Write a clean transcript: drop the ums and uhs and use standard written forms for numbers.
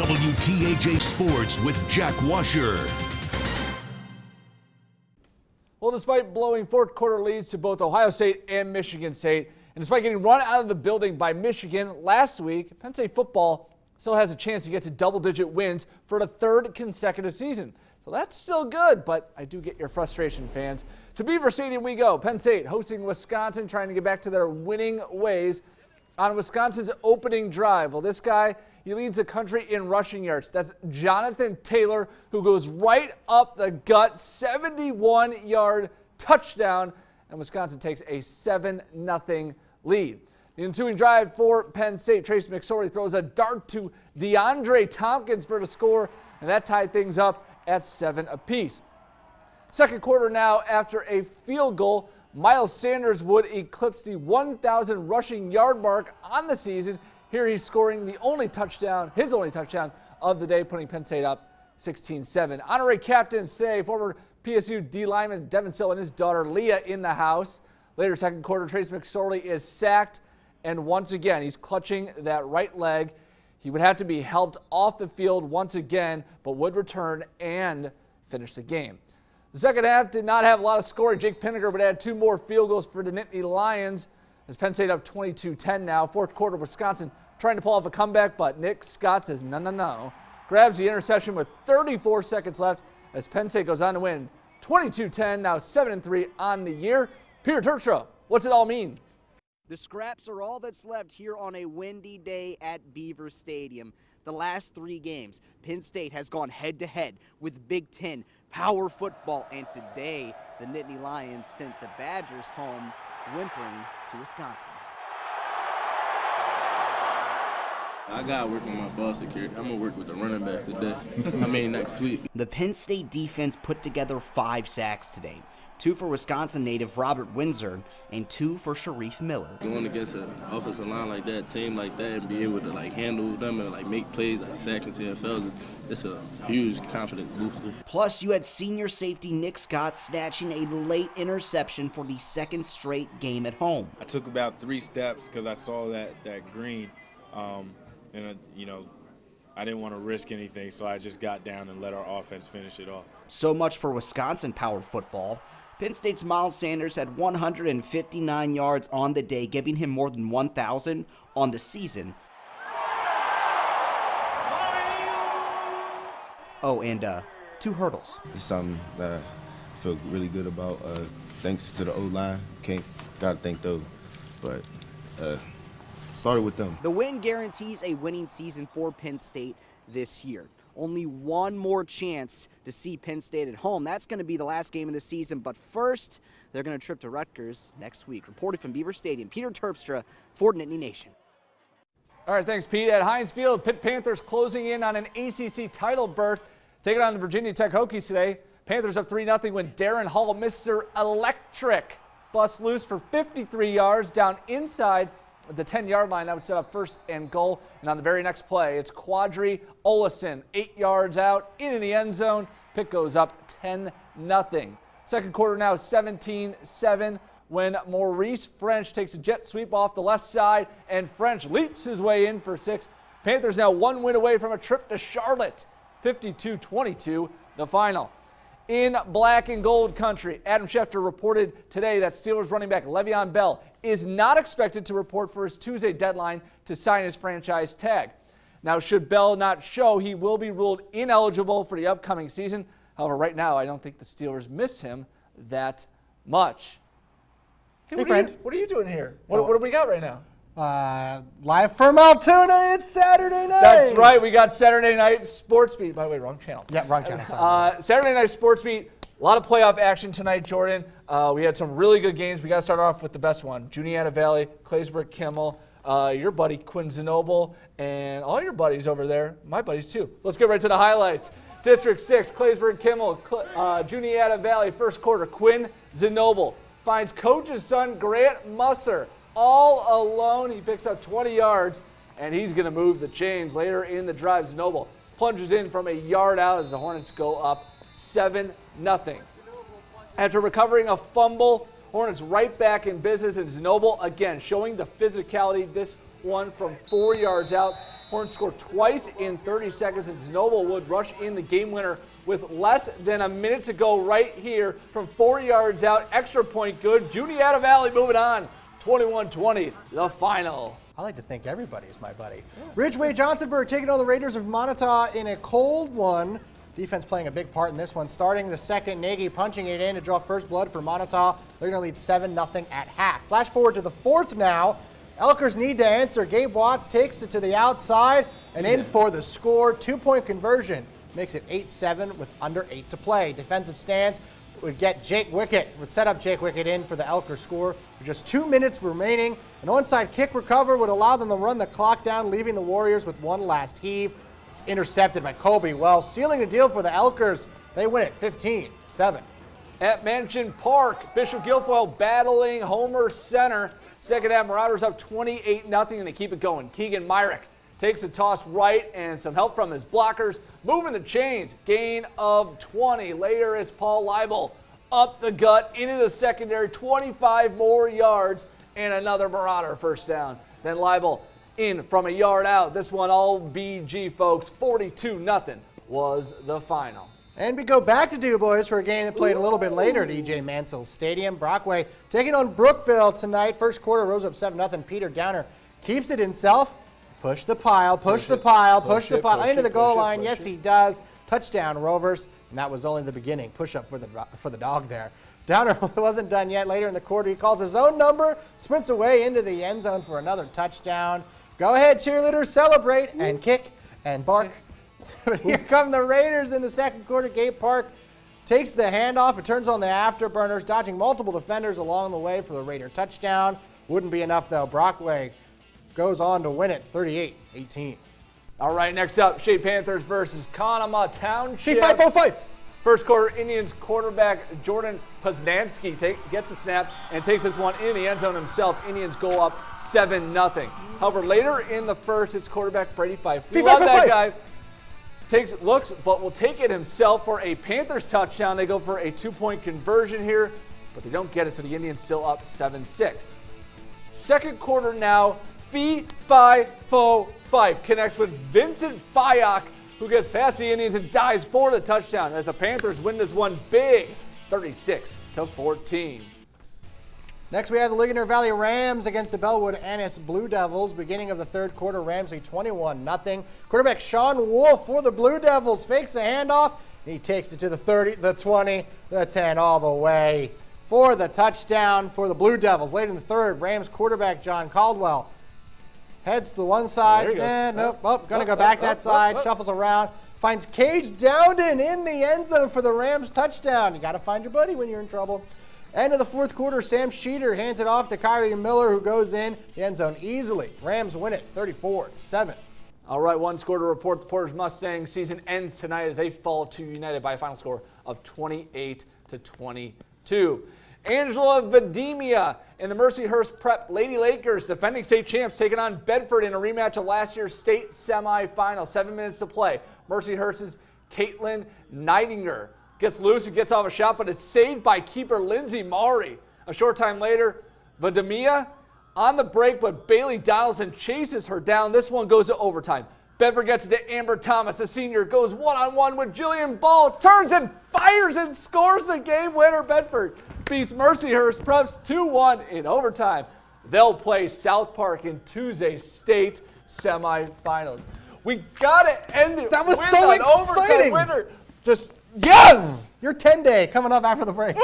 WTAJ Sports with Jack Wascher. Well, despite blowing fourth quarter leads to both Ohio State and Michigan State, and despite getting run out of the building by Michigan last week, Penn State football still has a chance to get to double-digit wins for the third consecutive season. So that's still good, but I do get your frustration, fans. To Beaver Stadium we go. Penn State hosting Wisconsin, trying to get back to their winning ways on Wisconsin's opening drive. Well, this guy, he leads the country in rushing yards. That's Jonathan Taylor, who goes right up the gut, 71-yard touchdown, and Wisconsin takes a 7-0 lead. The ensuing drive for Penn State, Trace McSorley throws a dart to DeAndre Tompkins for the score, and that tied things up at 7 apiece. Second quarter now, after a field goal, Miles Sanders would eclipse the 1,000 rushing yard mark on the season. Here he's scoring his only touchdown of the day, putting Penn State up 16-7. Honorary captains today, former PSU D lineman Devin Sill and his daughter Leah in the house. Later second quarter, Trace McSorley is sacked, and once again he's clutching that right leg. He would have to be helped off the field once again, but would return and finish the game. The second half did not have a lot of scoring. Jake Pinniger would add 2 more field goals for the Nittany Lions as Penn State up 22-10 now. Fourth quarter, Wisconsin trying to pull off a comeback, but Nick Scott says no. Grabs the interception with 34 seconds left as Penn State goes on to win 22-10, now 7-3 on the year. Peter Terpstra, what's it all mean? The scraps are all that's left here on a windy day at Beaver Stadium. The last 3 games, Penn State has gone head-to-head with Big Ten power football, and today the Nittany Lions sent the Badgers home whimpering to Wisconsin. I got to work on my ball security. I'm going to work with the running backs today. Next week. The Penn State defense put together 5 sacks today. 2 for Wisconsin native Robert Windsor and 2 for Sharif Miller. Going against an offensive line like that, team like that, and be able to handle them and make plays like sacks and TFLs, it's a huge confidence booster. Plus, you had senior safety Nick Scott snatching a late interception for the second straight game at home. I took about 3 steps because I saw that green, and I didn't want to risk anything, so I just got down and let our offense finish it off. So much for Wisconsin-powered football. Penn State's Miles Sanders had 159 yards on the day, giving him more than 1,000 on the season. Oh, and 2 hurdles. It's something that I feel really good about. Thanks to the O-line. Gotta thank those. But started with them. The win guarantees a winning season for Penn State this year. Only one more chance to see Penn State at home. That's going to be the last game of the season. But first, they're going to trip to Rutgers next week. Reported from Beaver Stadium, Peter Terpstra for Nittany Nation. All right, thanks, Pete. At Heinz Field, Pitt Panthers closing in on an ACC title berth, taking on the Virginia Tech Hokies today. Panthers up 3-0 when Darren Hall, Mr. Electric, busts loose for 53 yards down inside the 10-yard line. That would set up first and goal. And on the very next play, it's Quadri Olison, 8 yards out, into the end zone. Pitt goes up 10-0. Second quarter now 17-7 when Maurice French takes a jet sweep off the left side, and French leaps his way in for 6. Panthers now 1 win away from a trip to Charlotte. 52-22, the final. In black and gold country, Adam Schefter reported today that Steelers running back Le'Veon Bell is not expected to report for his Tuesday deadline to sign his franchise tag. Now, should Bell not show, he will be ruled ineligible for the upcoming season. However, right now, I don't think the Steelers miss him that much. Hey, friend. What are you doing here? What do we got right now? Live from Altoona, it's Saturday night. That's right, we got Saturday Night Sports Beat. By the way, wrong channel. Yeah, wrong channel. Sorry. Saturday Night Sports Beat, a lot of playoff action tonight, Jordan. We had some really good games. We got to start off with the best one. Juniata Valley, Claysburg Kimmel, your buddy Quinn Zenoble, and all your buddies over there, my buddies too. So let's get right to the highlights. District 6, Claysburg Kimmel, Juniata Valley, first quarter, Quinn Zenoble finds coach's son, Grant Musser, all alone. He picks up 20 yards, and he's going to move the chains. Later in the drive, Zenoble plunges in from a yard out as the Hornets go up 7-0. After recovering a fumble, Hornets right back in business, and Zenoble again showing the physicality, this one from 4 yards out, Horns scored twice in 30 seconds, and Zenobia would rush in the game winner with less than a minute to go right here from 4 yards out. Extra point good. Judy Adavalley moving on. 21-20, the final. I like to think everybody is my buddy. Ridgeway Johnsonburg taking on the Raiders of Montauk in a cold one. Defense playing a big part in this one. Starting the second, Nagy punching it in to draw first blood for Montauk. They're going to lead 7-0 at half. Flash forward to the fourth now. Elkers need to answer. Gabe Watts takes it to the outside and in for the score. 2-point conversion makes it 8-7 with under 8 to play. Defensive stance would get Jake Wickett, would set up Jake Wickett in for the Elkers score. With just 2 minutes remaining, an onside kick recover would allow them to run the clock down, leaving the Warriors with one last heave. It's intercepted by Colby Wells, sealing the deal for the Elkers. They win it 15-7. At Mansion Park, Bishop Guilfoyle battling Homer Center. Second half, Marauders up 28-0, and they keep it going. Keegan Myrick takes a toss right and some help from his blockers. Moving the chains, gain of 20. Later is Paul Leibel up the gut into the secondary, 25 more yards, and another Marauder first down. Then Leibel in from a yard out. This one all BG, folks. 42-0 was the final. And we go back to DuBois for a game that played a little bit later at E.J. Mansell Stadium. Brockway taking on Brookville tonight. First quarter rose up 7-0. Peter Downer keeps it himself. Push the pile, push the pile, push the pile into the goal line. Yes, he does. Touchdown, Rovers. And that was only the beginning. Push up for the dog there. Downer wasn't done yet. Later in the quarter, he calls his own number, sprints away into the end zone for another touchdown. Go ahead, cheerleaders, celebrate and kick and bark. But here come the Raiders in the second quarter. Gabe Park takes the handoff. It turns on the afterburners, dodging multiple defenders along the way for the Raider touchdown. Wouldn't be enough, though. Brockway goes on to win it 38-18. All right, next up, Shea Panthers versus Conemaugh Township. Five. First quarter, Indians quarterback Jordan Poznansky gets a snap and takes this one in the end zone himself. Indians go up 7-0. However, later in the first, it's quarterback Brady Fife. We love that guy. Looks, but will take it himself for a Panthers touchdown. They go for a 2-point conversion here, but they don't get it, so the Indians still up 7-6. Second quarter now, Fife connects with Vincent Fyock, who gets past the Indians and dives for the touchdown as the Panthers win this one big, 36-14. Next, we have the Ligonier Valley Rams against the Bellwood Annis Blue Devils. Beginning of the third quarter, Rams lead 21-0. Quarterback Sean Wolf for the Blue Devils fakes a handoff. He takes it to the 30, the 20, the 10, all the way for the touchdown for the Blue Devils. Late in the third, Rams quarterback John Caldwell heads to the one side. Going to go back that side. Shuffles around. Finds Cage Dowden in the end zone for the Rams touchdown. You got to find your buddy when you're in trouble. End of the fourth quarter, Sam Sheeter hands it off to Kyrie Miller, who goes in the end zone easily. Rams win it 34-7. All right, one score to report. The Porter's Mustangs season ends tonight as they fall to United by a final score of 28-22. Angela Vademia and the Mercyhurst Prep Lady Lakers, defending state champs, taking on Bedford in a rematch of last year's state semifinal. 7 minutes to play. Mercyhurst's Caitlin Neidinger gets loose and gets off a shot, but it's saved by keeper Lindsay Maury. A short time later, Vademia on the break, but Bailey Donaldson chases her down. This one goes to overtime. Bedford gets it to Amber Thomas, a senior, goes one-on-one with Jillian Ball, turns and fires and scores the game winner. Bedford beats Mercyhurst Preps 2-1 in overtime. They'll play South Park in Tuesday's state semifinals. We gotta end it. That was with so an overtime exciting. winner. Just yes! Your 10-day coming up after the break.